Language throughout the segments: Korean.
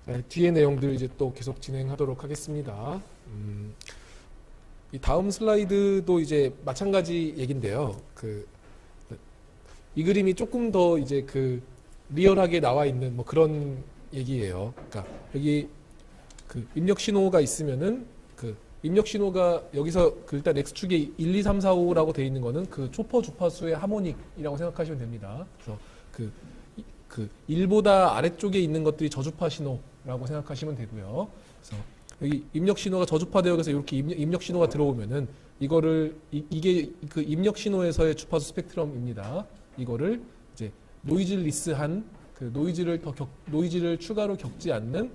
네, 뒤에 내용들 이제 또 계속 진행하도록 하겠습니다. 이 다음 슬라이드도 이제 마찬가지 얘긴데요. 이 그림이 조금 더 이제 리얼하게 나와 있는 뭐 그런 얘기예요. 그러니까 여기 입력 신호가 있으면은 입력 신호가 여기서 일단 X축에 1, 2, 3, 4, 5라고 되어 있는 거는 초퍼 주파수의 하모닉이라고 생각하시면 됩니다. 그래서 1보다 아래쪽에 있는 것들이 저주파 신호라고 생각하시면 되고요. 그래서 여기 입력 신호가 저주파되어 있어서 이렇게 입력 신호가 들어오면은 이게 입력 신호에서의 주파수 스펙트럼입니다. 이거를 이제 노이즈리스한 노이즈를 추가로 겪지 않는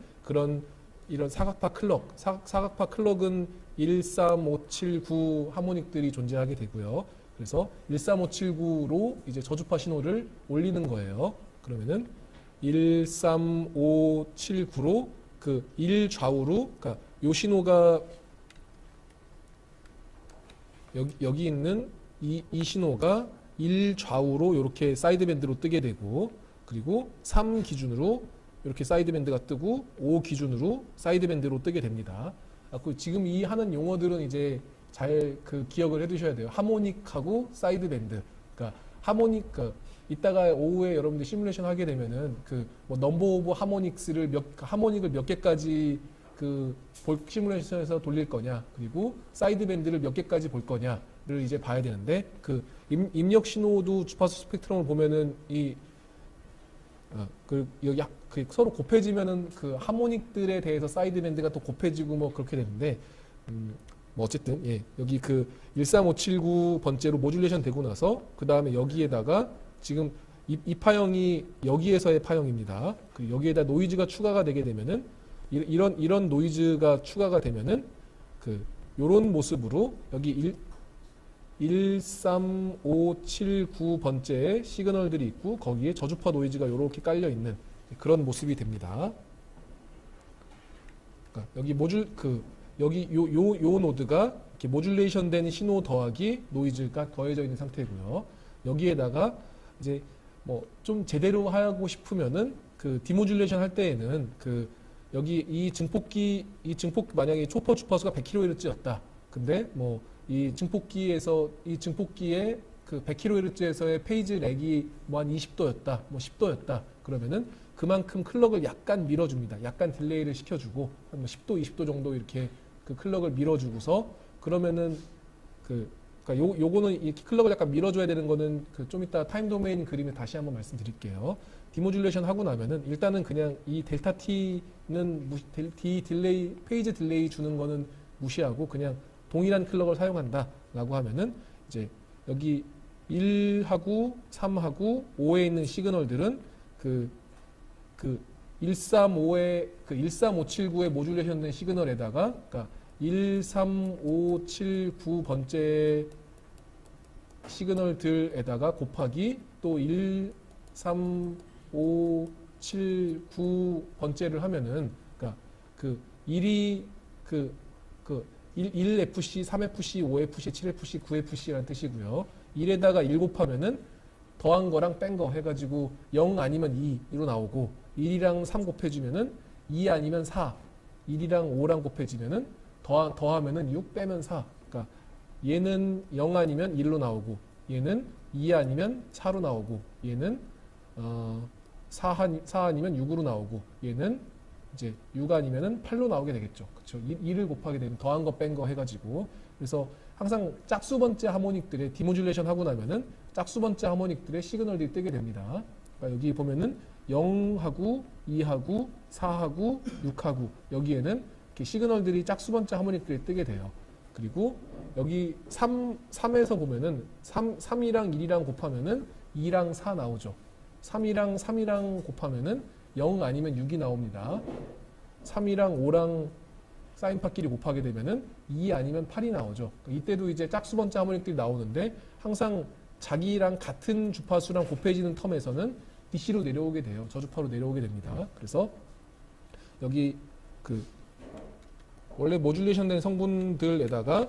이런 사각파 클럭, 사각파 클럭은 1, 3, 5, 7, 9 하모닉들이 존재하게 되고요. 그래서 1, 3, 5, 7, 9로 이제 저주파 신호를 올리는 거예요. 그러면은 1, 3, 5, 7, 9로 1 좌우로, 그러니까 요 신호가 여기 있는 이 신호가 1 좌우로 이렇게 사이드밴드로 뜨게 되고, 그리고 3 기준으로 이렇게 사이드밴드가 뜨고 5 기준으로 사이드밴드로 뜨게 됩니다. 지금 이 하는 용어들은 이제 잘 기억을 해두셔야 돼요. 하모닉하고 사이드밴드. 그러니까 이따가 오후에 여러분들 시뮬레이션 하게 되면은 뭐 넘버 오브 하모닉을 몇 개까지 시뮬레이션에서 돌릴 거냐, 그리고 사이드밴드를 몇 개까지 볼 거냐를 이제 봐야 되는데, 입력 신호도 주파수 스펙트럼을 보면은 서로 곱해지면은 하모닉들에 대해서 사이드밴드가 또 곱해지고 뭐 그렇게 되는데, 뭐 어쨌든 예, 여기 13579번째로 모듈레이션 되고 나서 그 다음에 여기에다가 지금 이 파형이 여기에서의 파형입니다. 여기에다 노이즈가 추가가 되게 되면은 이런 노이즈가 추가가 되면은 요런 모습으로 여기 13579번째의 시그널들이 있고 거기에 저주파 노이즈가 이렇게 깔려 있는 그런 모습이 됩니다. 그러니까 여기 요 노드가 이렇게 모듈레이션 된 신호 더하기 노이즈가 더해져 있는 상태고요. 여기에다가 이제 뭐 좀 제대로 하고 싶으면은 디모듈레이션 할 때에는 여기 이 증폭기 만약에 초퍼 주파수가 100kHz였다. 근데 뭐 이 증폭기에 100kHz에서의 페이지 렉이 뭐 한 20도였다, 뭐 10도였다. 그러면은 그만큼 클럭을 약간 밀어줍니다. 약간 딜레이를 시켜주고 한 10도, 20도 정도 이렇게 클럭을 밀어주고서, 그러면은 그러니까 요거는 이 클럭을 약간 밀어줘야 되는 거는 좀 이따 타임 도메인 그림에 다시 한번 말씀드릴게요. 디모듈레이션 하고 나면은 일단은 그냥 이 델타 T는 페이지 딜레이 주는 거는 무시하고 그냥 동일한 클럭을 사용한다라고 하면은 이제 여기 1하고 3하고 5에 있는 시그널들은 13579의 모듈레이션 된 시그널에다가, 그러니까 13579번째 시그널들에다가 곱하기 또 13579번째를 하면은, 그러니까 1FC, 3FC, 5FC, 7FC, 9FC라는 뜻이고요. 1에다가 1 곱하면은 더한 거랑 뺀 거 해가지고 0 아니면 2로 나오고, 1이랑 3 곱해주면은 2 아니면 4, 1이랑 5랑 곱해지면은 더하면은 6 빼면 4. 그러니까 얘는 0 아니면 1로 나오고, 얘는 2 아니면 4로 나오고, 얘는 4 아니면 6으로 나오고, 얘는 이제 6 아니면은 8로 나오게 되겠죠. 그렇죠? 2를 곱하게 되면 더한 거 뺀 거 해가지고. 그래서 항상 짝수 번째 하모닉들의 디모듈레이션 하고 나면은 짝수 번째 하모닉들의 시그널들이 뜨게 됩니다. 그러니까 여기 보면은 0하고 2하고 4하고 6하고 여기에는 이렇게 시그널들이 짝수 번째 하모닉들이 뜨게 돼요. 그리고 여기 3에서 보면은 3이랑 1이랑 곱하면은 2랑 4 나오죠. 3이랑 곱하면은 0 아니면 6이 나옵니다. 3이랑 5랑 사인파끼리 곱하게 되면은 2 아니면 8이 나오죠. 이때도 이제 짝수 번째 하모닉들이 나오는데, 항상 자기랑 같은 주파수랑 곱해지는 텀에서는 DC로 내려오게 돼요. 저주파로 내려오게 됩니다. 그래서 여기 원래 모듈레이션 된 성분들에다가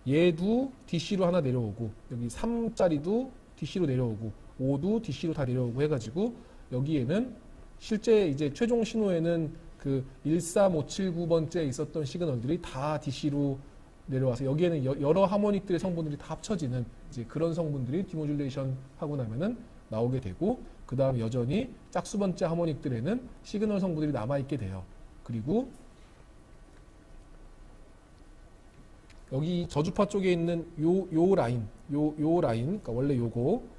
얘도 DC로 하나 내려오고, 여기 3짜리도 DC로 내려오고, 5도 DC로 다 내려오고 해가지고 여기에는 실제 이제 최종 신호에는 그 13579번째에 있었던 시그널들이 다 DC로 내려와서 여기에는 여러 하모닉들의 성분들이 다 합쳐지는 이제 그런 성분들이 디모듈레이션 하고 나면은 나오게 되고, 그 다음 여전히 짝수 번째 하모닉들에는 시그널 성분들이 남아있게 돼요. 그리고 여기 저주파 쪽에 있는 요 라인, 그러니까 원래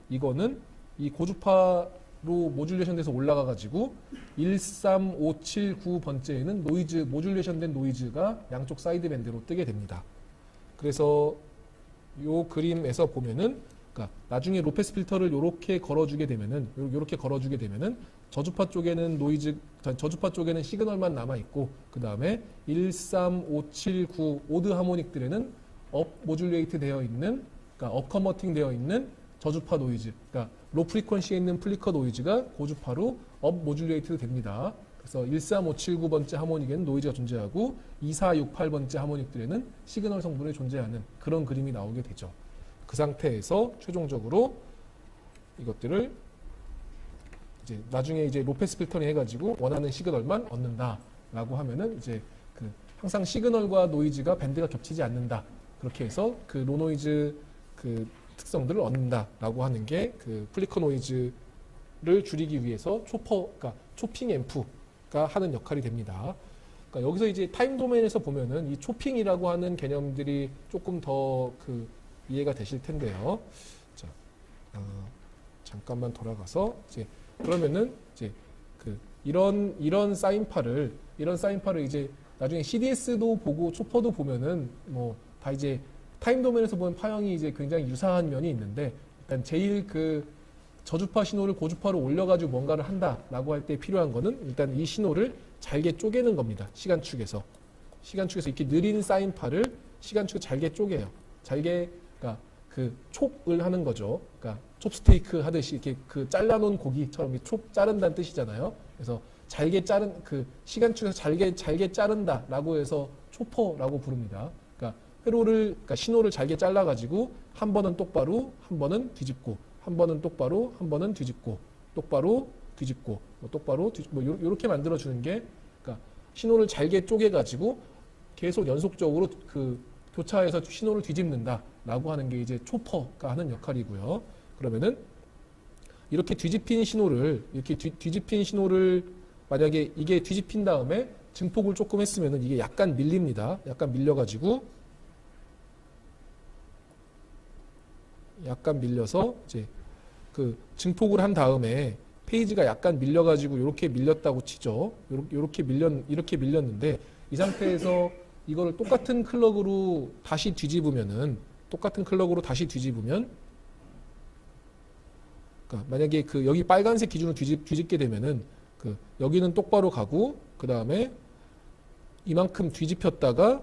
이거는 이 고주파로 모듈레이션 돼서 올라가 가지고 13579번째에는 노이즈, 모듈레이션 된 노이즈가 양쪽 사이드 밴드로 뜨게 됩니다. 그래서 요 그림에서 보면은, 그러니까 나중에 로페스 필터를 요렇게 걸어주게 되면은, 저주파 쪽에는 저주파 쪽에는 시그널만 남아 있고, 그 다음에 13579 오드 하모닉들에는 업 모듈레이트 되어 있는, 그러니까 업 컨버팅 되어 있는 저주파 노이즈, 그러니까 로 프리퀀시에 있는 플리커 노이즈가 고주파로 업 모듈레이트 됩니다. 그래서 13579번째 하모닉에는 노이즈가 존재하고 2468번째 하모닉들에는 시그널 성분이 존재하는 그런 그림이 나오게 되죠. 그 상태에서 최종적으로 이것들을 이제 나중에 이제 로페스 필터링 해가지고 원하는 시그널만 얻는다라고 하면은 이제 그 항상 시그널과 노이즈가 밴드가 겹치지 않는다. 그렇게 해서 그 로노이즈 그 특성들을 얻는다라고 하는 게 그 플리커 노이즈를 줄이기 위해서 그러니까 초핑 앰프가 하는 역할이 됩니다. 그러니까 여기서 이제 타임 도메인에서 보면은 이 초핑이라고 하는 개념들이 조금 더 그 이해가 되실 텐데요. 자, 잠깐만 돌아가서 이제 그러면은 이제 그 이런 사인파를 이제 나중에 CDS도 보고 초퍼도 보면은 뭐 다 이제 타임 도메인에서 보면 파형이 이제 굉장히 유사한 면이 있는데, 일단 제일 그 저주파 신호를 고주파로 올려가지고 뭔가를 한다라고 할 때 필요한 거는 일단 이 신호를 잘게 쪼개는 겁니다. 시간축에서 이렇게 느린 사인파를 시간축에 잘게 쪼개요. 그러니까 그 촉을 하는 거죠. 그러니까 촉스테이크 하듯이 이렇게 그 잘라놓은 고기처럼 촉 자른다는 뜻이잖아요. 그래서 잘게 자른 그 시간축에서 잘게 자른다라고 해서 초퍼라고 부릅니다. 그러니까 신호를 잘게 잘라가지고 한 번은 똑바로, 한 번은 뒤집고, 한 번은 똑바로, 한 번은 뒤집고, 똑바로 뒤집고, 똑바로 뒤집고, 이렇게 만들어주는 게, 그러니까 신호를 잘게 쪼개가지고 계속 연속적으로 그 교차해서 신호를 뒤집는다라고 하는 게 이제 초퍼가 하는 역할이고요. 그러면은 이렇게 뒤집힌 신호를 만약에 이게 뒤집힌 다음에 증폭을 조금 했으면은 이게 약간 밀립니다. 약간 밀려서 이제 그 증폭을 한 다음에 페이지가 약간 밀려가지고 이렇게 밀렸다고 치죠. 이렇게 밀렸는데 이 상태에서 이거를 똑같은 클럭으로 다시 뒤집으면, 그러니까 만약에 그 여기 빨간색 기준으로 뒤집게 되면은 그 여기는 똑바로 가고, 그 다음에 이만큼 뒤집혔다가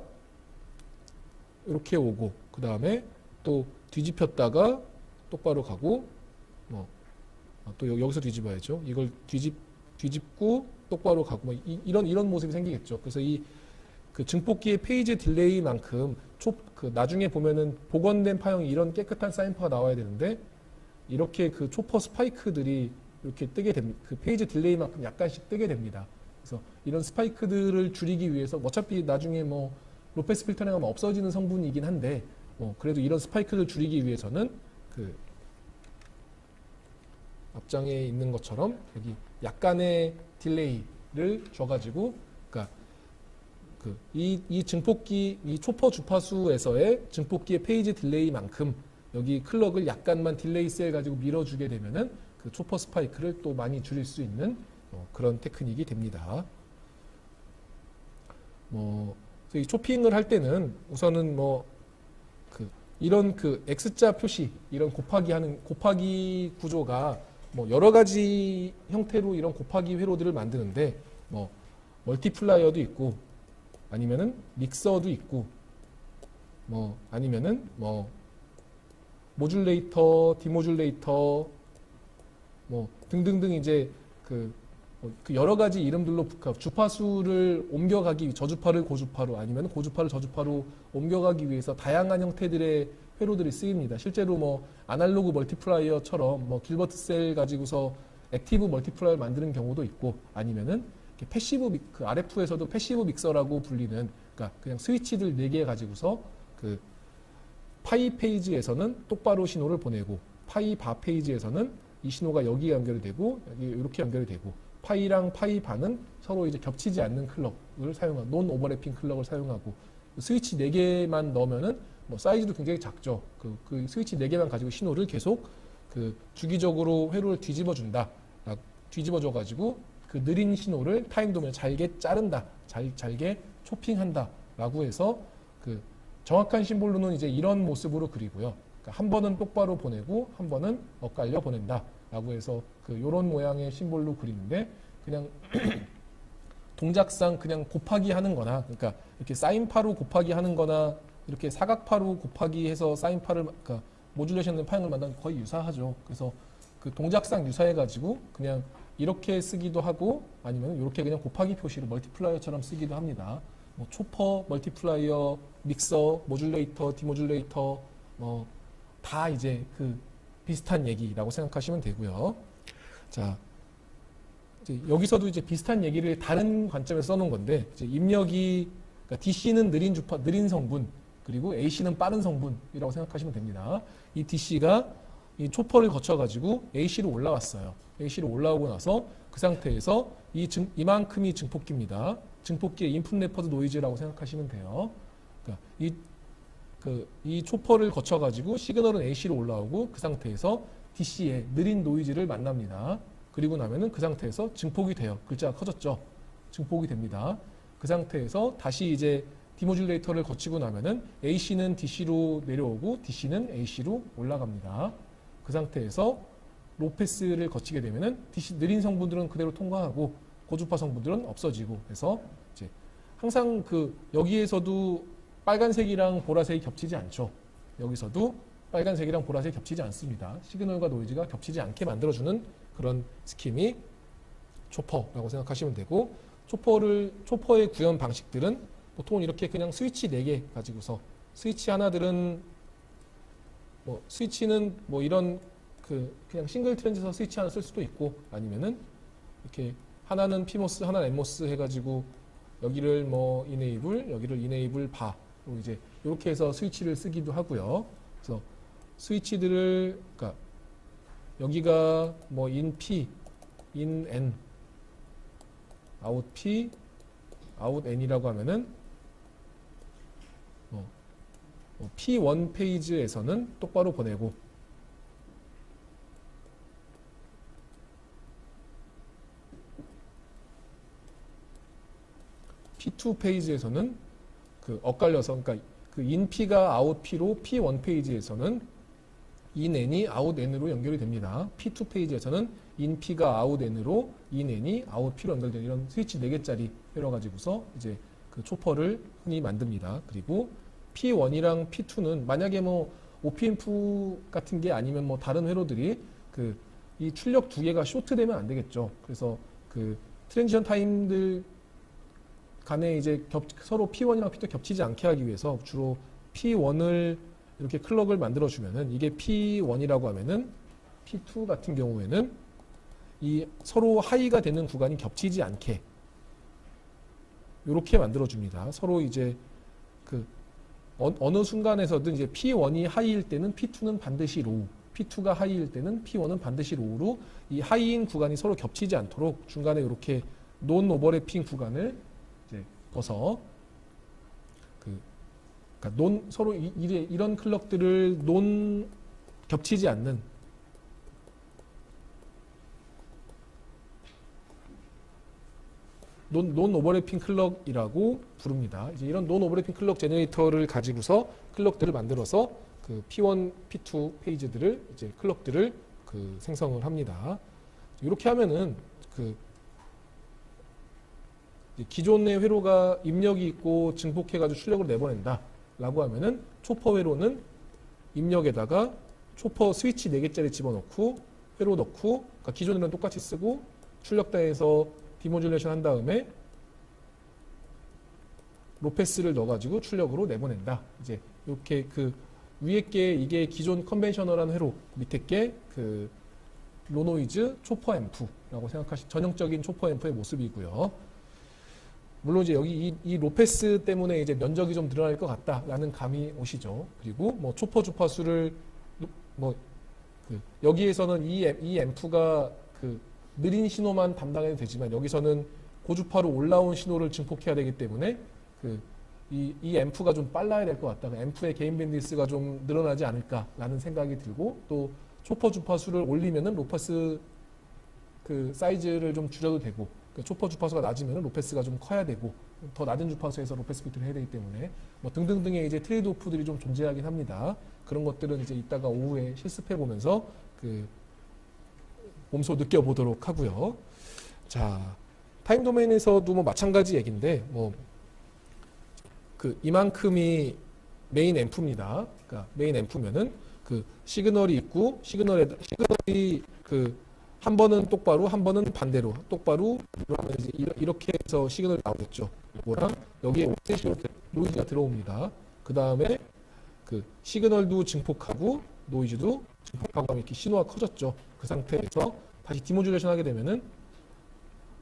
이렇게 오고, 그 다음에 또 뒤집혔다가 똑바로 가고, 또 여기서 뒤집어야죠. 이걸 뒤집고 똑바로 가고, 이런 모습이 생기겠죠. 그래서 그 증폭기의 페이지 딜레이만큼 그 나중에 보면은 복원된 파형이 이런 깨끗한 사인파가 나와야 되는데, 이렇게 그 초퍼 스파이크들이 이렇게 뜨게 됩니다. 그 페이지 딜레이만큼 약간씩 뜨게 됩니다. 그래서 이런 스파이크들을 줄이기 위해서 어차피 나중에 뭐 로페스 필터링 하면 없어지는 성분이긴 한데, 그래도 이런 스파이크를 줄이기 위해서는 그 앞장에 있는 것처럼 여기 약간의 딜레이를 줘가지고, 그러니까 이 증폭기, 이 초퍼 주파수에서의 증폭기의 페이지 딜레이만큼 여기 클럭을 약간만 딜레이 셀 가지고 밀어주게 되면은 그 초퍼 스파이크를 또 많이 줄일 수 있는 그런 테크닉이 됩니다. 이 초핑을 할 때는 우선은 이런 그 X자 표시, 이런 곱하기 구조가 여러 가지 형태로 이런 곱하기 회로들을 만드는데, 멀티플라이어도 있고, 아니면은 믹서도 있고, 아니면은 모듈레이터, 디모듈레이터, 등등등 이제 그 여러 가지 이름들로 주파수를 옮겨가기, 저주파를 고주파로, 아니면 고주파를 저주파로 옮겨가기 위해서 다양한 형태들의 회로들이 쓰입니다. 실제로 아날로그 멀티플라이어처럼 길버트 셀 가지고서 액티브 멀티플라이어를 만드는 경우도 있고, 아니면은 그 RF에서도 패시브 믹서라고 불리는, 그러니까 그냥 스위치들 4개 가지고서 그 파이 페이지에서는 똑바로 신호를 보내고 파이 바 페이지에서는 이 신호가 여기에 연결이 되고 여기 이렇게 연결이 되고 파이랑 파이 바는 서로 이제 겹치지 않는 클럭을 사용하고 논 오버래핑 클럭을 사용하고 스위치 4개만 넣으면은 뭐 사이즈도 굉장히 작죠. 그 스위치 4개만 가지고 신호를 계속 그 주기적으로 회로를 뒤집어 준다. 뒤집어줘 가지고 그 느린 신호를 타임 도면에 잘게 자른다. 잘게 초핑한다. 라고 해서 그 정확한 심볼로는 이제 이런 모습으로 그리고요. 그러니까 한 번은 똑바로 보내고 한 번은 엇갈려 보낸다. 라고 해서 그 요런 모양의 심볼로 그리는데 그냥 동작상 그냥 곱하기 하는 거나 그러니까 이렇게 사인파로 곱하기 하는 거나 이렇게 사각파로 곱하기 해서 사인파를 그러니까 모듈레이션 파형을 만든 거의 유사하죠. 그래서 그 동작상 유사해 가지고 그냥 이렇게 쓰기도 하고 아니면 이렇게 그냥 곱하기 표시로 멀티플라이어처럼 쓰기도 합니다. 뭐 초퍼, 멀티플라이어, 믹서, 모듈레이터, 디모듈레이터 뭐 다 이제 그 비슷한 얘기라고 생각하시면 되고요. 자, 이제 여기서도 이제 비슷한 얘기를 다른 관점에서 써놓은 건데 이제 입력이 그러니까 DC는 느린 성분 그리고 AC는 빠른 성분이라고 생각하시면 됩니다. 이 DC가 이 초퍼를 거쳐가지고 AC로 올라왔어요. AC로 올라오고 나서 그 상태에서 이만큼이 증폭기입니다. 증폭기의 인풋 레퍼드 노이즈라고 생각하시면 돼요. 그러니까 이 초퍼를 거쳐가지고 시그널은 AC로 올라오고 그 상태에서 DC의 느린 노이즈를 만납니다. 그리고 나면은 그 상태에서 증폭이 돼요. 글자가 커졌죠. 증폭이 됩니다. 그 상태에서 다시 이제 디모듈레이터를 거치고 나면은 AC는 DC로 내려오고 DC는 AC로 올라갑니다. 그 상태에서 로패스를 거치게 되면은 DC 느린 성분들은 그대로 통과하고 고주파 성분들은 없어지고 해서 이제 항상 그 여기에서도 빨간색이랑 보라색이 겹치지 않죠. 여기서도 빨간색이랑 보라색이 겹치지 않습니다. 시그널과 노이즈가 겹치지 않게 만들어주는 그런 스킴이 초퍼라고 생각하시면 되고 초퍼의 구현 방식들은 보통은 이렇게 그냥 스위치 4개 가지고서 스위치 하나들은 뭐 스위치는 뭐 이런 그냥 싱글 트랜지스터 스위치 하나 쓸 수도 있고 아니면은 이렇게 하나는 PMOS 하나는 NMOS 해가지고 여기를 뭐 이네이블 여기를 이네이블 바 이제 이렇게 해서 스위치를 쓰기도 하고요. 그래서 스위치들을 그러니까 여기가 뭐 in P, in N, out P, out N이라고 하면은 P1 페이지에서는 똑바로 보내고 P2 페이지에서는 그 엇갈려서 그러니까 그 in P가 out P로 P1 페이지에서는 in N이 out N으로 연결이 됩니다. P2 페이지에서는 in P가 out N으로 in N이 out P로 연결되는 이런 스위치 4개짜리 회로 가지고서 이제 그 초퍼를 흔히 만듭니다. 그리고 P1이랑 P2는 만약에 뭐 OPMF 같은 게 아니면 뭐 다른 회로들이 이 출력 2개가 쇼트되면 안 되겠죠. 그래서 그 트랜지션 타임들 간에 이제 서로 P1이랑 P2 겹치지 않게 하기 위해서 주로 P1을 이렇게 클럭을 만들어 주면은 이게 P1이라고 하면은 P2 같은 경우에는 이 서로 하이가 되는 구간이 겹치지 않게 이렇게 만들어 줍니다. 서로 이제 그 어느 순간에서든 이제 P1이 하이일 때는 P2는 반드시 로우, P2가 하이일 때는 P1은 반드시 로우로 이 하이인 구간이 서로 겹치지 않도록 중간에 이렇게 논 오버래핑 구간을 이제 둬서 그러니까 서로 이런 클럭들을 겹치지 않는 논 오버래핑 클럭이라고 부릅니다. 이제 이런 논 오버래핑 클럭 제너레이터를 가지고서 클럭들을 만들어서 그 P1, P2 페이지들을 이제 클럭들을 생성을 합니다. 이렇게 하면은 기존의 회로가 입력이 있고 증폭해가지고 출력을 내보낸다라고 하면은 초퍼 회로는 입력에다가 초퍼 스위치 4개짜리 집어넣고 회로 넣고 그러니까 기존이랑 똑같이 쓰고 출력대에서 디모듈레이션 한 다음에 로패스를 넣어가지고 출력으로 내보낸다. 이제 이렇게 위에 게 이게 기존 컨벤셔널한 회로, 밑에 게 로노이즈 초퍼 앰프라고 전형적인 초퍼 앰프의 모습이고요. 물론 이제 여기 이 로페스 때문에 이제 면적이 좀 늘어날 것 같다라는 감이 오시죠. 그리고 뭐 초퍼 주파수를 뭐 여기에서는 이 앰프가 그 느린 신호만 담당해도 되지만 여기서는 고주파로 올라온 신호를 증폭해야 되기 때문에 이 앰프가 좀 빨라야 될 것 같다. 앰프의 게인 밴드위스가 좀 늘어나지 않을까라는 생각이 들고 또 초퍼 주파수를 올리면은 로페스 그 사이즈를 좀 줄여도 되고 초퍼 주파수가 낮으면 로페스가 좀 커야 되고 더 낮은 주파수에서 로페스 필터를 해야 되기 때문에 뭐 등등등의 이제 트레이드 오프들이 좀 존재하긴 합니다. 그런 것들은 이제 이따가 오후에 실습해 보면서 몸소 느껴보도록 하고요. 자, 타임 도메인에서도 뭐 마찬가지 얘기인데 뭐 이만큼이 메인 앰프입니다. 그러니까 메인 앰프면은 시그널이 있고 시그널이 한 번은 똑바로, 한 번은 반대로, 똑바로 하면 이제 이렇게 해서 시그널이 나오겠죠. 뭐랑 여기에 오프셋이 노이즈가 들어옵니다. 그 다음에 시그널도 증폭하고 노이즈도 증폭하고 하면 이렇게 신호가 커졌죠. 그 상태에서 다시 디모듈레이션 하게 되면은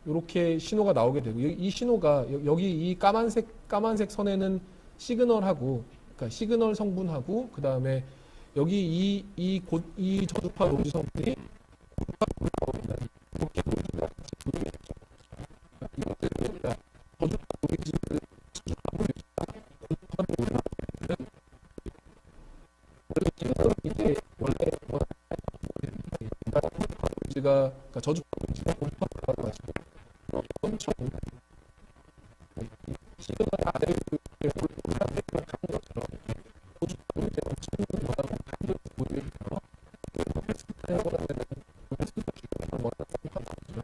이렇게 신호가 나오게 되고 이 신호가 여기 이 까만색 선에는 시그널하고 그러니까 시그널 성분하고 그 다음에 여기 이 저주파 노이즈 성분이 이렇게 노이즈가 저주파 노이즈를 그러니까 저주파 노이즈가 고주파가 가지고 엄청 시그널 아래로 가는 것처럼 고주파 노이즈가 엄청 뭐라고 하는 보여요. 패스트하고 나면 패스트가 중요한 거라 생각하거든요.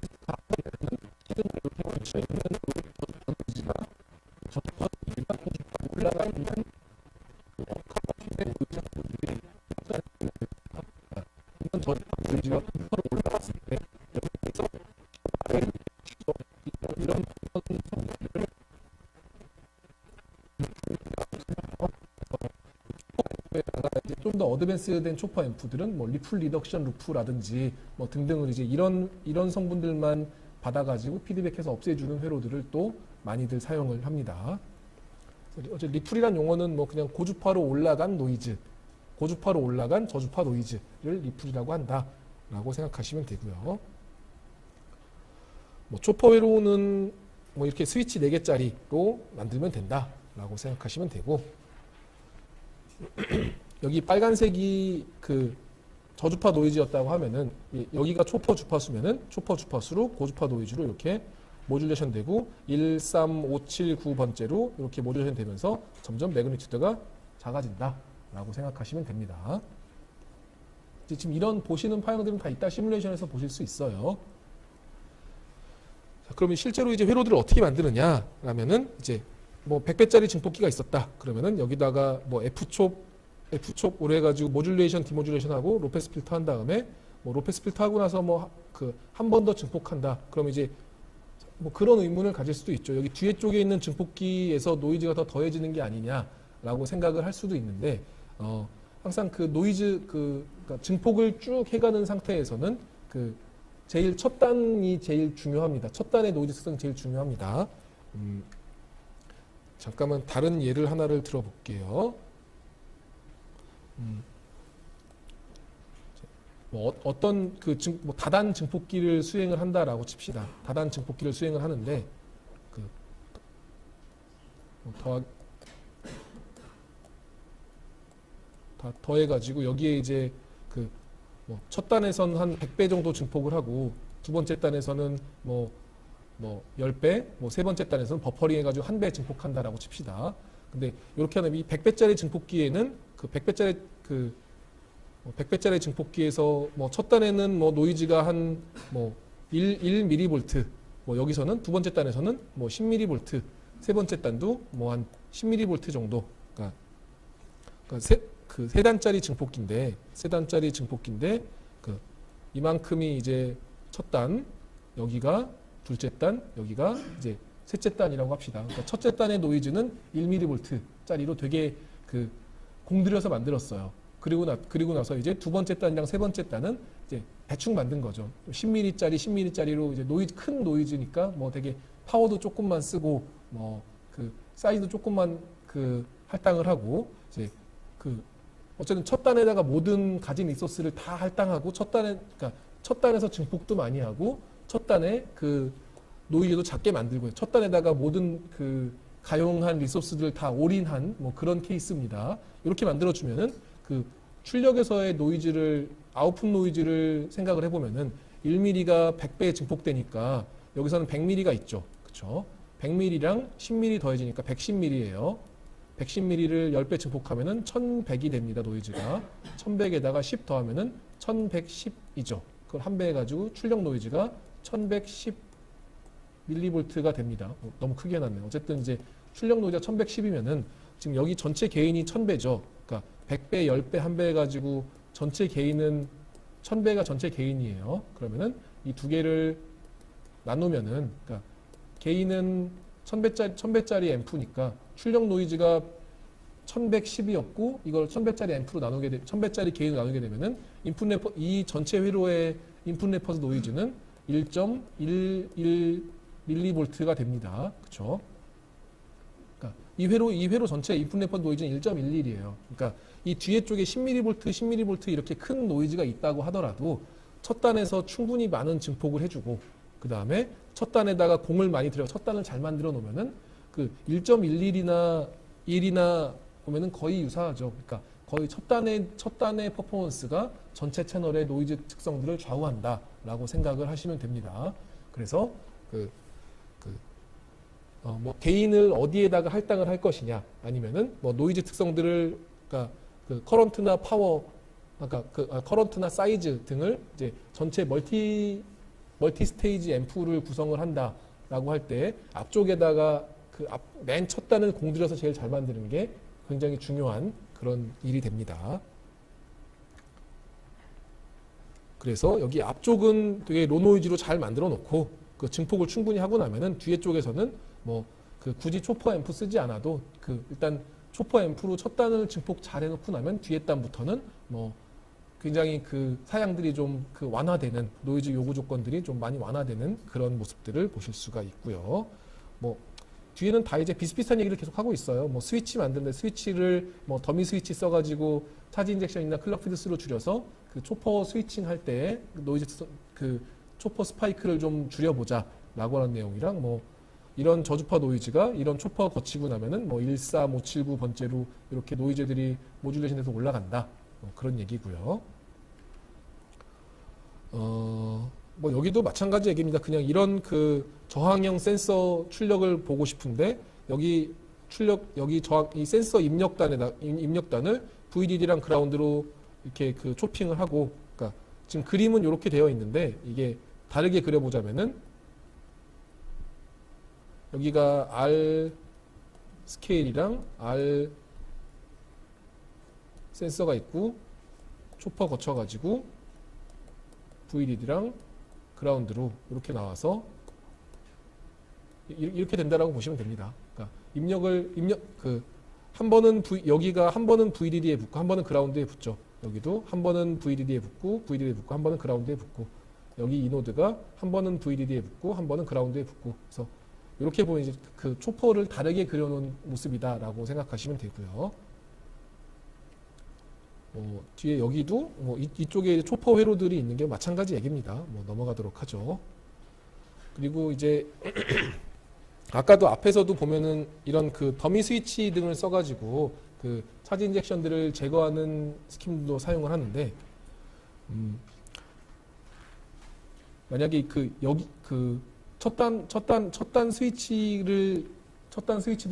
패스트가 앞에는 시그널 이렇게 멈춰 있는 저주파 노이즈가 저주파 노이즈가 고주파 올라가 있는 카바핀의 노이즈들이 이건 저주파 노이즈가 고주파로 올라갔을 때 여기서 이런 성질을 좀 더 어드밴스된 초퍼 앰프들은 뭐 리플 리덕션 루프라든지 뭐 등등을 이제 이런 성분들만 받아가지고 피드백해서 없애주는 회로들을 또 많이들 사용을 합니다. 어제 리플이란 용어는 뭐 그냥 고주파로 올라간 노이즈, 고주파로 올라간 저주파 노이즈를 리플이라고 한다라고 생각하시면 되고요. 뭐 초퍼 회로는 뭐 이렇게 스위치 4개짜리로 만들면 된다라고 생각하시면 되고 여기 빨간색이 저주파 노이즈였다고 하면은 여기가 초퍼 주파수면은 초퍼 주파수로 고주파 노이즈로 이렇게 모듈레이션 되고 1, 3, 5, 7, 9번째로 이렇게 모듈레이션 되면서 점점 매그니튜드가 작아진다라고 생각하시면 됩니다. 지금 이런 보시는 파형들은 다 이따 시뮬레이션에서 보실 수 있어요. 자, 그러면 실제로 이제 회로들을 어떻게 만드느냐라면은 이제 뭐 100배짜리 증폭기가 있었다. 그러면은 여기다가 뭐 F촉으로 해가지고 모듈레이션, 디모듈레이션 하고 로페스 필터 한 다음에 뭐 로페스 필터 하고 나서 뭐 한 번 더 증폭한다. 그러면 이제 뭐 그런 의문을 가질 수도 있죠. 여기 뒤에 쪽에 있는 증폭기에서 노이즈가 더 더해지는 게 아니냐라고 생각을 할 수도 있는데 항상 노이즈 그러니까 증폭을 쭉 해가는 상태에서는 제일 첫 단이 제일 중요합니다. 첫 단의 노이즈 특성이 제일 중요합니다. 잠깐만 다른 예를 하나를 들어볼게요. 뭐 어떤 뭐 다단 증폭기를 수행을 한다라고 칩시다. 다단 증폭기를 수행을 하는데 뭐 더해가지고 여기에 이제 뭐 첫 단에선 한 100배 정도 증폭을 하고 두 번째 단에서는 뭐 10배, 뭐 세 번째 단에서는 버퍼링 해가지고 1배 증폭한다라고 칩시다. 근데 이렇게 하면 이 100배짜리 증폭기에는 100배짜리 증폭기에서 뭐 첫 단에는 뭐 노이즈가 한 뭐 1mV, 뭐 여기서는 두 번째 단에서는 뭐 10mV, 세 번째 단도 뭐 한 10mV 정도. 그러니까 세 단짜리 증폭기인데 이만큼이 이제 첫 단, 여기가 둘째 단, 여기가 이제 셋째 단이라고 합시다. 그러니까 첫째 단의 노이즈는 1mV짜리로 되게 공들여서 만들었어요. 그리고 나서 이제 두 번째 단이랑 세 번째 단은 이제 대충 만든 거죠. 10mm짜리로 이제 큰 노이즈니까 뭐 되게 파워도 조금만 쓰고 뭐 그 사이즈도 조금만 그 할당을 하고 이제 그 어쨌든 첫 단에다가 모든 가진 리소스를 다 할당하고 그러니까 첫 단에서 증폭도 많이 하고 첫 단에 그 노이즈도 작게 만들고요. 첫 단에다가 모든 그 가용한 리소스들을 다 올인한 뭐 그런 케이스입니다. 이렇게 만들어주면은 그 출력에서의 노이즈를 아웃풋 노이즈를 생각을 해보면은 1mm가 100배 증폭되니까 여기서는 100mm가 있죠. 그렇죠? 100mm랑 10mm 더해지니까 110mm예요. 110mm를 10배 증폭하면은 1100이 됩니다. 노이즈가 1100에다가 10 더하면은 1110이죠. 그걸 한 배 해가지고 출력 노이즈가 1110 밀리볼트가 됩니다. 너무 크게 해놨네요. 어쨌든 이제 출력 노이즈가 1110이면은 지금 여기 전체 게인이 1000배죠. 그러니까 100배, 10배, 한 배 해가지고 전체 게인은 1000배가 전체 게인이에요. 그러면은 이 두 개를 나누면은 그러니까 게인은 1000배짜리 앰프니까 출력 노이즈가 1110이었고 이걸 1000배짜리 앰프로 나누게 1000배짜리 게인을 나누게 되면은 이 전체 회로의 인풋 레퍼런스 노이즈는 1.11 밀리볼트가 됩니다. 그렇죠? 그러니까 이 회로 전체 인풋 레퍼런스 노이즈는 1.11이에요. 그러니까 이 뒤에 쪽에 10mV, 10mV 이렇게 큰 노이즈가 있다고 하더라도 첫 단에서 충분히 많은 증폭을 해주고 그 다음에 첫 단에다가 공을 많이 들여 첫 단을 잘 만들어 놓으면은 그 1.11이나 1이나 보면은 거의 유사하죠. 그러니까 거의 첫 단의 퍼포먼스가 전체 채널의 노이즈 특성들을 좌우한다라고 생각을 하시면 됩니다. 그래서 뭐 게인을 어디에다가 할당을 할 것이냐 아니면은 뭐 노이즈 특성들을 그러니까 그 커런트나 파워 그러니까 커런트나 사이즈 등을 이제 전체 멀티 스테이지 앰프를 구성을 한다라고 할 때 앞쪽에다가 맨 첫 단을 공들여서 제일 잘 만드는 게 굉장히 중요한 그런 일이 됩니다. 그래서 여기 앞쪽은 되게 로노이즈로 잘 만들어 놓고 그 증폭을 충분히 하고 나면은 뒤에 쪽에서는 뭐 그 굳이 초퍼 앰프 쓰지 않아도 그 일단 초퍼 앰프로 첫 단을 증폭 잘 해놓고 나면 뒤에 단부터는 뭐 굉장히 그 사양들이 좀 그 완화되는 노이즈 요구 조건들이 좀 많이 완화되는 그런 모습들을 보실 수가 있고요. 뭐 뒤에는 다 이제 비슷비슷한 얘기를 계속 하고 있어요. 뭐 스위치 만드는데 스위치를 뭐 더미 스위치 써가지고 차지 인젝션이나 클럭 피드 스로 줄여서 그 초퍼 스위칭 할 때 노이즈 그 초퍼 스파이크를 좀 줄여보자라고 하는 내용이랑 뭐 이런 저주파 노이즈가 이런 초퍼 거치고 나면은 뭐 13579 번째로 이렇게 노이즈들이 모듈레이션에서 올라간다. 뭐 그런 얘기고요. 뭐 여기도 마찬가지 얘기입니다. 그냥 이런 그 저항형 센서 출력을 보고 싶은데 여기 이 센서 입력단을 VDD랑 그라운드로 이렇게 그 초핑을 하고, 그러니까 지금 그림은 이렇게 되어 있는데 이게 다르게 그려보자면은 여기가 R 스케일이랑 R 센서가 있고 초퍼 거쳐가지고 VDD랑 그라운드로 이렇게 나와서 이렇게 된다라고 보시면 됩니다. 그러니까 한 번은 여기가 한 번은 VDD에 붙고 한 번은 그라운드에 붙죠. 여기도 한 번은 VDD에 붙고 한 번은 그라운드에 붙고 여기 이 노드가 한 번은 VDD에 붙고 한 번은 그라운드에 붙고 그래서 이렇게 보면 이제 그 초퍼를 다르게 그려놓은 모습이다라고 생각하시면 되고요. 뒤에 여기도 뭐 이쪽에 초퍼 회로들이 있는 게 마찬가지 얘기입니다. 뭐 넘어가도록 하죠. 그리고 이제 아까도 앞에서도 보면은 이런 그 더미 스위치 등을 써가지고 그 차지 인젝션들을 제거하는 스킴도 사용을 하는데 만약에 여기 첫 단 스위치들을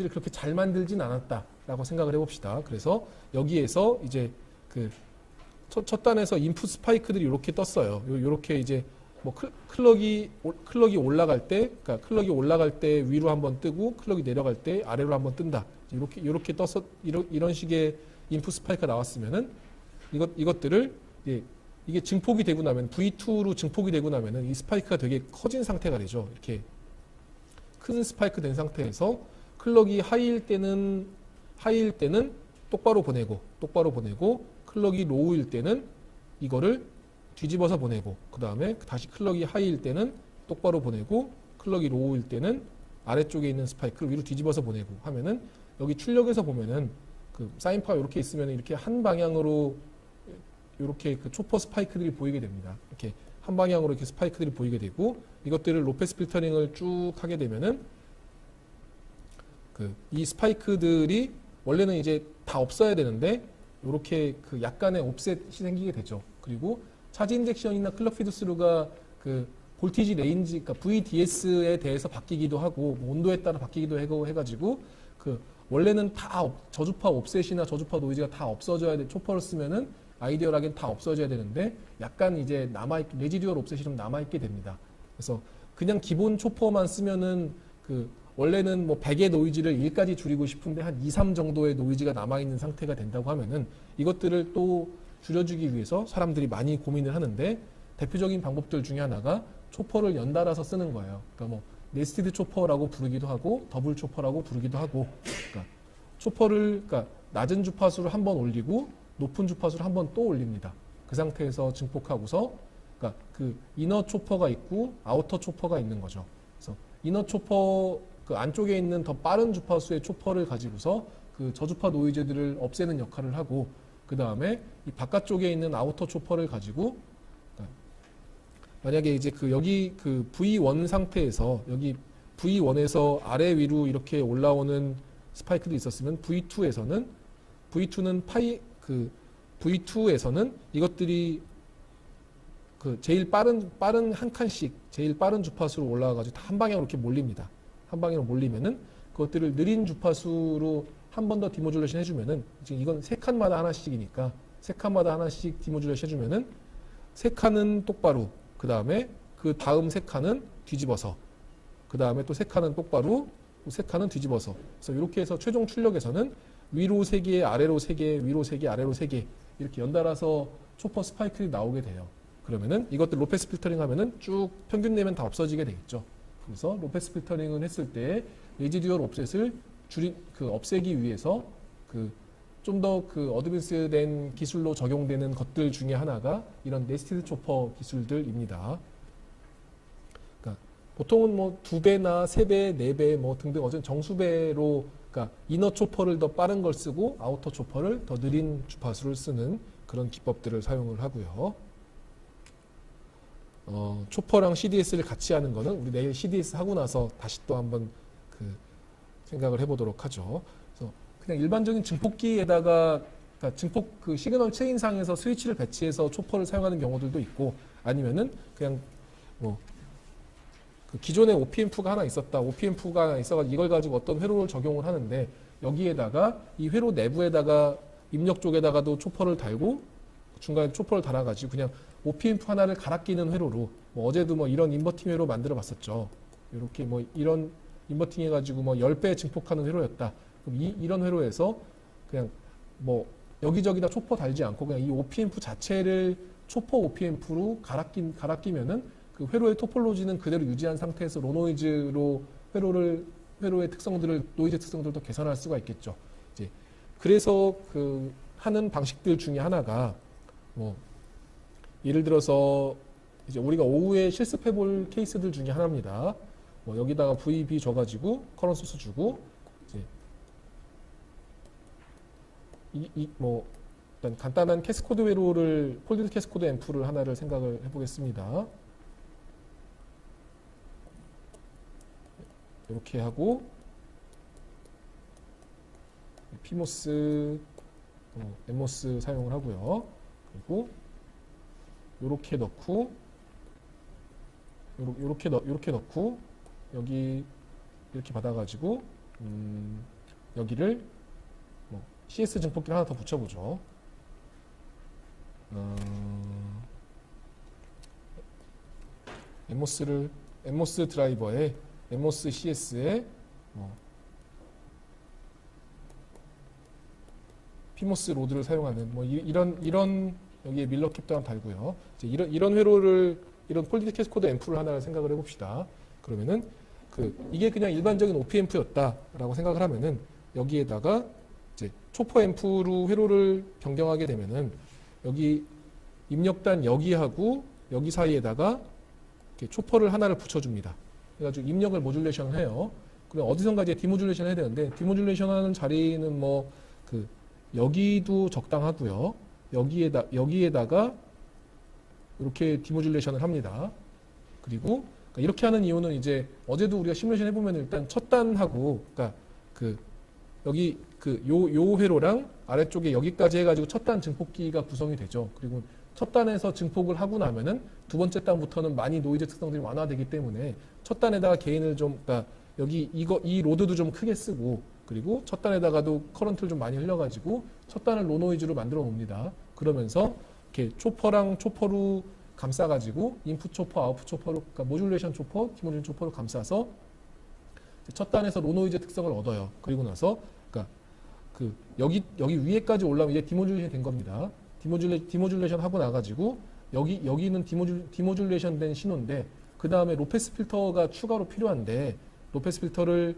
그렇게 잘 만들진 않았다라고 생각을 해봅시다. 그래서 여기에서 이제 첫 단에서 인풋 스파이크들이 이렇게 떴어요. 이렇게 이제 뭐 클럭이 올라갈 때, 그러니까 클럭이 올라갈 때 위로 한번 뜨고 클럭이 내려갈 때 아래로 한번 뜬다. 이렇게 떠서 이런 식의 인풋 스파이크가 나왔으면은 이것들을 이게 증폭이 되고 나면 V2로 증폭이 되고 나면은 이 스파이크가 되게 커진 상태가 되죠. 이렇게 큰 스파이크 된 상태에서 클럭이 하이일 때는 똑바로 보내고 클럭이 로우일 때는 이거를 뒤집어서 보내고 그 다음에 다시 클럭이 하이일 때는 똑바로 보내고 클럭이 로우일 때는 아래쪽에 있는 스파이크를 위로 뒤집어서 보내고 하면은 여기 출력에서 보면은 그 사인파가 이렇게 있으면 이렇게 한 방향으로 이렇게 그 초퍼 스파이크들이 보이게 됩니다. 이렇게 한 방향으로 이렇게 스파이크들이 보이게 되고 이것들을 로페스 필터링을 쭉 하게 되면은 그 이 스파이크들이 원래는 이제 다 없어야 되는데 이렇게 그 약간의 옵셋이 생기게 되죠. 그리고 차지 인젝션이나 클럭 피드 스루가 그 볼티지 레인지, 그러니까 VDS에 대해서 바뀌기도 하고 뭐 온도에 따라 바뀌기도 하고 해가지고 그 원래는 다 저주파 옵셋이나 저주파 노이즈가 다 없어져야 돼. 초퍼를 쓰면은 아이디어하긴 다 없어져야 되는데 약간 이제 레지듀얼 옵셋이 좀 남아있게 됩니다. 그래서 그냥 기본 초퍼만 쓰면은 그 원래는 뭐 100의 노이즈를 1까지 줄이고 싶은데 한 2, 3 정도의 노이즈가 남아있는 상태가 된다고 하면은 이것들을 또 줄여주기 위해서 사람들이 많이 고민을 하는데 대표적인 방법들 중에 하나가 초퍼를 연달아서 쓰는 거예요. 그러니까 뭐 네스티드 초퍼라고 부르기도 하고 더블 초퍼라고 부르기도 하고 그러니까 초퍼를 그러니까 낮은 주파수를 한 번 올리고 높은 주파수를 한 번 또 올립니다. 그 상태에서 증폭하고서 그러니까 그 이너 초퍼가 있고 아우터 초퍼가 있는 거죠. 그래서 이너 초퍼 그 안쪽에 있는 더 빠른 주파수의 초퍼를 가지고서 그 저주파 노이즈들을 없애는 역할을 하고 그 다음에 이 바깥쪽에 있는 아우터 초퍼를 가지고 그러니까 만약에 이제 그 여기 그 V1 상태에서 여기 V1에서 아래 위로 이렇게 올라오는 스파이크도 있었으면 V2는 그 V2에서는 이것들이 그 제일 빠른 한 칸씩 제일 빠른 주파수로 올라와가지고 다 한 방향으로 이렇게 몰립니다. 한 방향으로 몰리면은 그것들을 느린 주파수로 한 번 더 디모듈레이션 해주면은 지금 이건 세 칸마다 하나씩이니까 세 칸마다 하나씩 디모듈레이션 해주면은 세 칸은 똑바로 그 다음에 그 다음 세 칸은 뒤집어서 그 다음에 또 세 칸은 똑바로 세 칸은 뒤집어서 그래서 이렇게 해서 최종 출력에서는 위로 3개 아래로 3개 위로 3개 아래로 3개 이렇게 연달아서 초퍼 스파이크들이 나오게 돼요. 그러면은 이것들 로페스 필터링 하면은 쭉 평균 내면 다 없어지게 되겠죠. 그래서 로페스 필터링을 했을 때 레지듀얼 옵셋을 없애기 위해서 좀 더 그 어드밴스된 기술로 적용되는 것들 중에 하나가 이런 네스티드 초퍼 기술들입니다. 그러니까 보통은 뭐 2배나 3배, 4배 뭐 등등 어쨌든 정수배로 그러니까 이너 초퍼를 더 빠른 걸 쓰고 아우터 초퍼를 더 느린 주파수를 쓰는 그런 기법들을 사용을 하고요. 초퍼랑 CDS를 같이 하는 거는 우리 내일 CDS 하고 나서 다시 또 한번 그 생각을 해보도록 하죠. 그래서 그냥 일반적인 증폭기에다가 그러니까 증폭 그 시그널 체인상에서 스위치를 배치해서 초퍼를 사용하는 경우들도 있고 아니면은 그냥 뭐 그 기존에 OPM프가 하나 있었다. OPM프가 하나 있어가지고 이걸 가지고 어떤 회로를 적용을 하는데 여기에다가 이 회로 내부에다가 입력 쪽에다가도 초퍼를 달고 중간에 초퍼를 달아가지고 그냥 OPM프 하나를 갈아 끼는 회로로 뭐 어제도 뭐 이런 인버팅 회로 만들어 봤었죠. 이렇게 뭐 이런 인버팅 해가지고 뭐 10배 증폭하는 회로였다. 그럼 이런 회로에서 그냥 뭐 여기저기다 초퍼 달지 않고 그냥 이 OPM프 자체를 초퍼 OPM프로 갈아 끼면은 그 회로의 토폴로지는 그대로 유지한 상태에서 로노이즈로 회로의 특성들을 노이즈 특성들도 개선할 수가 있겠죠. 이제 그래서 그 하는 방식들 중에 하나가 뭐 예를 들어서 이제 우리가 오후에 실습해볼 케이스들 중에 하나입니다. 뭐 여기다가 VB 줘가지고 커런 소스 주고 이제 뭐 일단 간단한 캐스코드 회로를 폴디드 캐스코드 앰프를 하나를 생각을 해보겠습니다. 이렇게 하고 피모스, 엠모스 사용을 하고요. 그리고 이렇게 넣고 이렇게 넣고 여기 이렇게 받아가지고 여기를 뭐 CS 증폭기를 하나 더 붙여보죠. 엠모스 드라이버에 엠모스 CS에 피모스 로드를 사용하는 뭐 이런 여기에 밀러 캡도 하나 달고요. 이제 이런 회로를 이런 폴디드 캐스코드 앰프를 하나를 생각을 해봅시다. 그러면은 이게 그냥 일반적인 OP앰프였다라고 생각을 하면은 여기에다가 이제 초퍼 앰프로 회로를 변경하게 되면은 여기 입력단 여기하고 여기 사이에다가 이렇게 초퍼를 하나를 붙여줍니다. 그래가지고 입력을 모듈레이션을 해요. 그럼 어디선가 이제 디모듈레이션 해야 되는데 디모듈레이션 하는 자리는 뭐 그 여기도 적당하고요. 여기에다가 이렇게 디모듈레이션을 합니다. 그리고 그러니까 이렇게 하는 이유는 이제 어제도 우리가 시뮬레이션 해보면 일단 첫 단하고 그러니까 그 여기 그 요 회로랑 아래쪽에 여기까지 해가지고 첫 단 증폭기가 구성이 되죠. 그리고 첫 단에서 증폭을 하고 나면은 두 번째 단부터는 많이 노이즈 특성들이 완화되기 때문에 첫 단에다가 게인을 좀 그러니까 여기 이 로드도 좀 크게 쓰고 그리고 첫 단에다가도 커런트를 좀 많이 흘려가지고 첫 단을 로 노이즈로 만들어 놉니다. 그러면서 이렇게 초퍼랑 초퍼로 감싸가지고 인풋 초퍼, 아웃풋 초퍼로 그러니까 모듈레이션 초퍼, 디모듈레이션 초퍼로 감싸서 첫 단에서 로 노이즈 특성을 얻어요. 그리고 나서 그러니까 그 여기 위에까지 올라오면 이제 디모듈레이션 된 겁니다. 디모듈레이션 하고 나가지고 여기는 디모듈레이션 된 신호인데 그 다음에 로패스 필터가 추가로 필요한데 로패스 필터를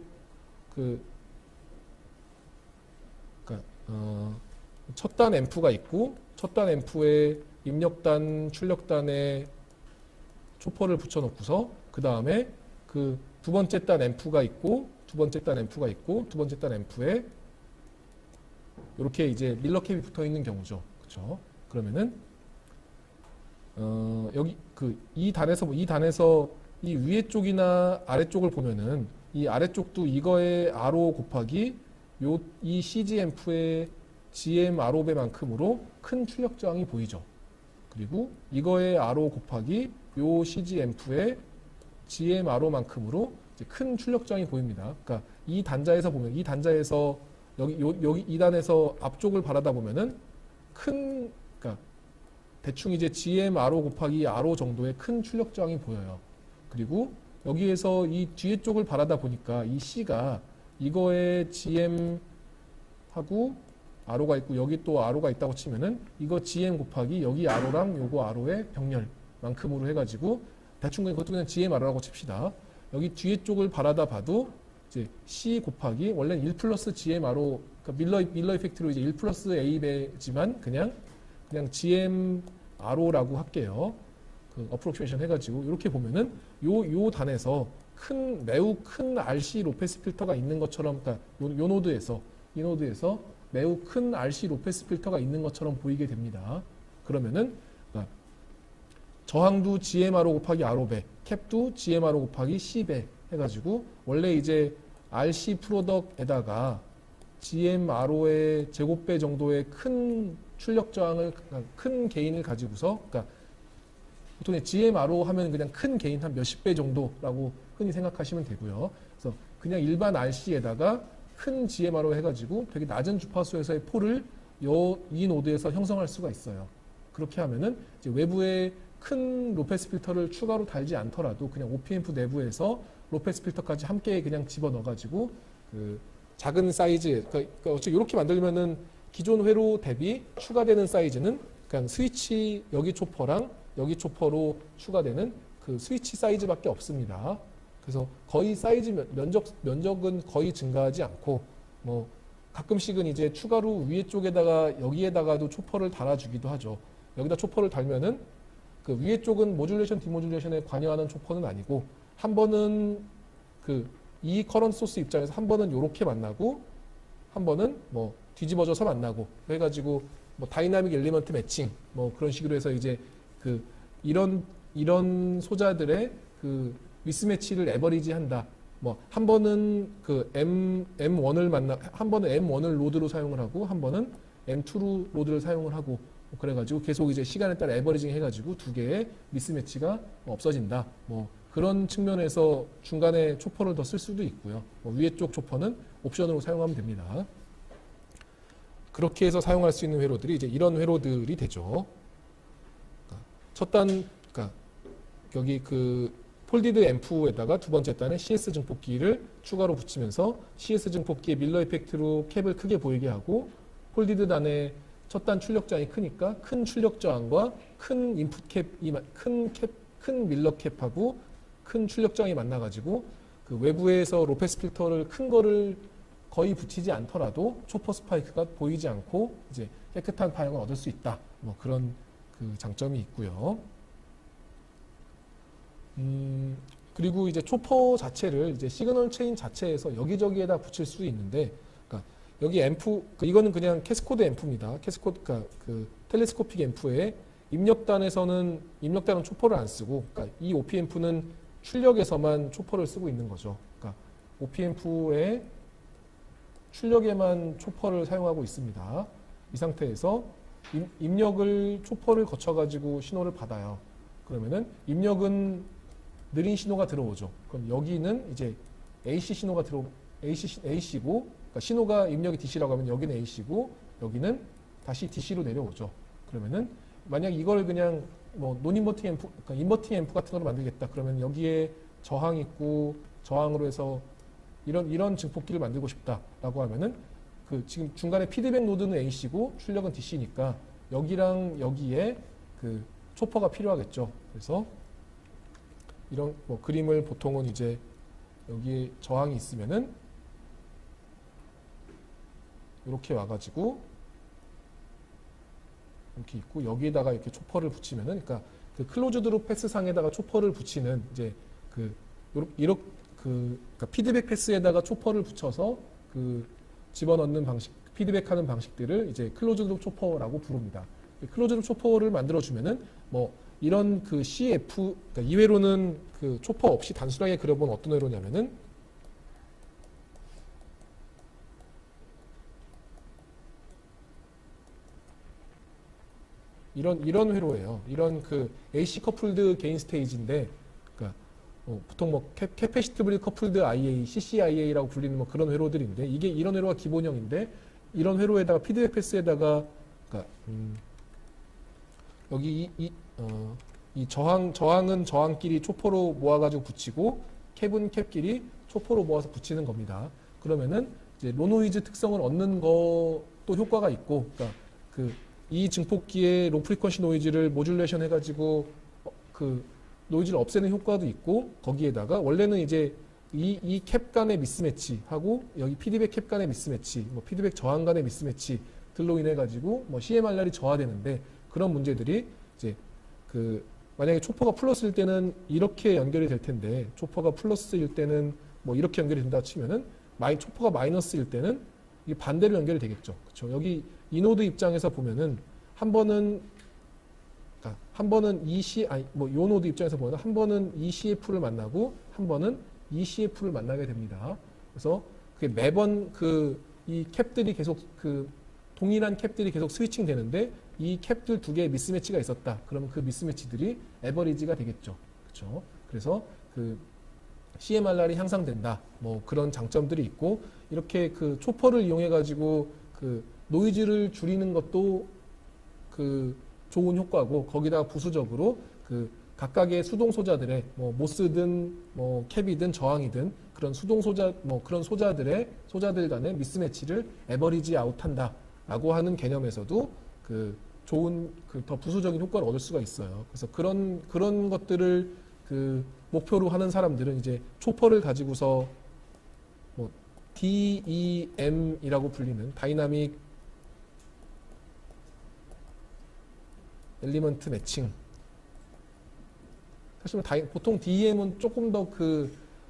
첫 단 앰프가 있고 첫 단 앰프에 입력단, 출력단에 초퍼를 붙여놓고서 그 다음에 그 두 번째 단 앰프가 있고 두 번째 단 앰프에 이렇게 이제 밀러캡이 붙어 있는 경우죠. 그렇죠? 그러면은 여기 이 단에서 이 위에 쪽이나 아래쪽을 보면은 이 아래쪽도 이거의 RO 곱하기 이 CG 앰프의 GM RO 배만큼으로 큰 출력 저항이 보이죠. 그리고 이거의 RO 곱하기 요 CG 앰프의 GM RO만큼으로 큰 출력 저항이 보입니다. 그러니까 이 단자에서 여기 이 단에서 앞쪽을 바라다 보면은 그러니까 대충 이제 GM RO 곱하기 RO 정도의 큰 출력 저항이 보여요. 그리고 여기에서 이 뒤에 쪽을 바라다 보니까 이 C가 이거에 GM 하고 RO가 있고 여기 또 RO가 있다고 치면은 이거 GM 곱하기 여기 RO랑 요거 RO의 병렬만큼으로 해가지고 대충 그것도 그냥 GM RO라고 칩시다. 여기 뒤에 쪽을 바라다 봐도 이제 C 곱하기 원래는 1 플러스 GM RO 그러니까 밀러 이펙트로 이제 1 플러스 A 배지만 그냥 GM RO라고 할게요. 그 어프로크시메이션 해가지고 이렇게 보면은 요 단에서 매우 큰 RC 로패스 필터가 있는 것처럼 그러니까 이 노드에서 매우 큰 RC 로패스 필터가 있는 것처럼 보이게 됩니다. 그러면은 그러니까 저항도 GMRO 곱하기 RO배, 캡도 GMRO 곱하기 C배 해가지고 원래 이제 RC 프로덕에다가 GMRO의 제곱배 정도의 큰 출력 저항을 큰 게인을 가지고서 그러니까 보통 GMRO 하면 그냥 큰 게인 한 몇십 배 정도라고 흔히 생각하시면 되고요. 그래서 그냥 일반 RC에다가 큰 GMRO 해가지고 되게 낮은 주파수에서의 폴을 이 노드에서 형성할 수가 있어요. 그렇게 하면은 이제 외부에 큰 로패스 필터를 추가로 달지 않더라도 그냥 OP앰프 내부에서 로패스 필터까지 함께 그냥 집어넣어가지고 그 작은 사이즈, 그러니까 어차피 이렇게 만들면은 기존 회로 대비 추가되는 사이즈는 그냥 스위치 여기 초퍼랑 여기 초퍼로 추가되는 그 스위치 사이즈밖에 없습니다. 그래서 거의 사이즈 면적은 거의 증가하지 않고 뭐 가끔씩은 이제 추가로 위에 쪽에다가 여기에다가도 초퍼를 달아주기도 하죠. 여기다 초퍼를 달면은 그 위에 쪽은 모듈레이션 디모듈레이션에 관여하는 초퍼는 아니고 한 번은 이 커런트 소스 입장에서 한 번은 이렇게 만나고 한 번은 뭐 뒤집어져서 만나고 해가지고 뭐 다이나믹 엘리먼트 매칭 뭐 그런 식으로 해서 이제 그 이런 소자들의 그 미스매치를 에버리지 한다. 뭐 한 번은 그 M1을 한 번은 M1을 로드로 사용을 하고 한 번은 M2로 로드를 사용을 하고 뭐 그래가지고 계속 이제 시간에 따라 에버리징 해가지고 두 개의 미스매치가 없어진다. 뭐 그런 측면에서 중간에 초퍼를 더 쓸 수도 있고요. 뭐 위에 쪽 초퍼는 옵션으로 사용하면 됩니다. 그렇게 해서 사용할 수 있는 회로들이 이제 이런 회로들이 되죠. 그러니까 여기 그 폴디드 앰프에다가 두 번째 단에 CS 증폭기를 추가로 붙이면서 CS 증폭기의 밀러 이펙트로 캡을 크게 보이게 하고 폴디드 단에 첫 단 출력 저항이 크니까 큰 출력 저항과 큰 인풋 캡이 큰 밀러 캡하고 큰 출력 저항이 만나가지고 그 외부에서 로패스 필터를 큰 거를 거의 붙이지 않더라도 초퍼 스파이크가 보이지 않고 이제 깨끗한 파형을 얻을 수 있다. 뭐 그런 그 장점이 있고요. 그리고 이제 초퍼 자체를 이제 시그널 체인 자체에서 여기저기에다 붙일 수 있는데, 그러니까 여기 앰프, 이거는 그냥 캐스코드 앰프입니다. 캐스코드, 그러니까 그 텔레스코픽 앰프에 입력단은 초퍼를 안 쓰고, 그러니까 이 OP 앰프는 출력에서만 초퍼를 쓰고 있는 거죠. 그러니까 OP 앰프의 출력에만 초퍼를 사용하고 있습니다. 이 상태에서 입력을 초퍼를 거쳐가지고 신호를 받아요. 그러면은 입력은 느린 신호가 들어오죠. 그럼 여기는 이제 AC 신호가 AC고, 그러니까 신호가 입력이 DC라고 하면 여기는 AC고, 여기는 다시 DC로 내려오죠. 그러면은 만약 이걸 그냥 뭐 논인버팅 앰프, 그러니까 인버팅 앰프 같은 걸 만들겠다. 그러면 여기에 저항 있고 저항으로 해서 이런 증폭기를 만들고 싶다라고 하면은 그 지금 중간에 피드백 노드는 AC고 출력은 DC니까 여기랑 여기에 그 초퍼가 필요하겠죠. 그래서 이런 뭐 그림을 보통은 이제 여기에 저항이 있으면은 이렇게 와가지고 이렇게 있고 여기에다가 이렇게 초퍼를 붙이면은, 그러니까 그 클로즈드 룹 패스 상에다가 초퍼를 붙이는 이제 그러니까 피드백 패스에다가 초퍼를 붙여서 그 집어넣는 방식, 피드백하는 방식들을 이제 클로즈드 룹 초퍼라고 부릅니다. 클로즈드 룹 초퍼를 만들어 주면은 뭐 이런 그 CF, 그러니까 이 회로는 그 초퍼 없이 단순하게 그려본 어떤 회로냐면은 이런 회로예요. 이런 그 AC 커플드 게인 스테이지인데, 그러니까 보통 뭐 캐패시티블 커플드 IA, CCIA라고 불리는 뭐 그런 회로들인데, 이게 이런 회로가 기본형인데, 이런 회로에다가 피드백 패스에다가 그러니까 여기 이 저항은 저항끼리 초포로 모아가지고 붙이고, 캡은 캡끼리 초포로 모아서 붙이는 겁니다. 그러면은 이제 로노이즈 특성을 얻는 것도 효과가 있고, 그러니까 이 증폭기의 로 프리퀀시 노이즈를 모듈레이션 해가지고 그 노이즈를 없애는 효과도 있고, 거기에다가 원래는 이제 이 캡 간의 미스매치하고 여기 피드백 캡 간의 미스매치, 뭐 피드백 저항 간의 미스매치들로 인해 가지고 뭐 CMRR이 저하되는데, 그런 문제들이 이제 그 만약에 초퍼가 플러스일 때는 이렇게 연결이 될 텐데, 초퍼가 플러스일 때는 뭐 이렇게 연결이 된다 치면은 초퍼가 마이너스일 때는 이게 반대로 연결이 되겠죠. 그렇죠? 여기 이 노드 입장에서 보면은 한 번은 요 노드 입장에서 보면 한 번은 ECF를 만나고 한 번은 ECF를 만나게 됩니다. 그래서 그게 매번 이 캡들이 계속 동일한 캡들이 계속 스위칭 되는데, 이 캡들 두 개의 미스매치가 있었다. 그러면 그 미스매치들이 에버리지가 되겠죠. 그렇죠? 그래서 CMRR이 향상된다. 뭐 그런 장점들이 있고, 이렇게 초퍼를 이용해 가지고 노이즈를 줄이는 것도 좋은 효과고, 거기다가 부수적으로 각각의 수동 소자들의 뭐 모스든 뭐 캡이든 저항이든 그런 수동 소자 뭐 그런 소자들 간의 미스매치를 에버리지 아웃한다라고 하는 개념에서도 좋은 더 부수적인 효과를 얻을 수가 있어요. 그래서 그런 것들을 목표로 하는 사람들은 이제 초퍼를 가지고서 뭐 DEM이라고 불리는 다이나믹 엘리먼트 매칭. 사실 보통 DEM은 조금 더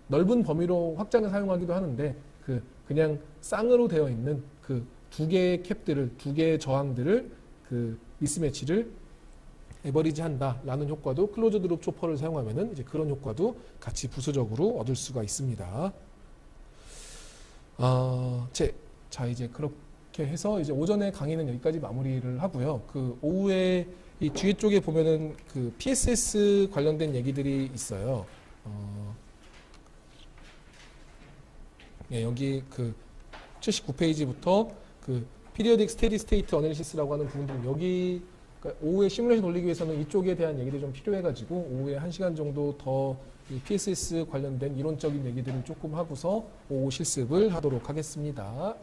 넓은 범위로 확장해 사용하기도 하는데, 그냥 쌍으로 되어 있는 두 개의 캡들을, 두 개의 저항들을 미스매치를 에버리지 한다라는 효과도, 클로즈드 룹 초퍼를 사용하면은 이제 그런 효과도 같이 부수적으로 얻을 수가 있습니다. 자, 이제 그렇게 해서 이제 오전에 강의는 여기까지 마무리를 하고요. 오후에 이 뒤에 쪽에 보면은 PSS 관련된 얘기들이 있어요. 예, 여기 79페이지부터 Periodic Steady State Analysis라고 하는 부분들, 여기 그러니까 오후에 시뮬레이션 돌리기 위해서는 이쪽에 대한 얘기들이 좀 필요해가지고 오후에 1시간 정도 더 PSS 관련된 이론적인 얘기들을 조금 하고서 오후 실습을 하도록 하겠습니다.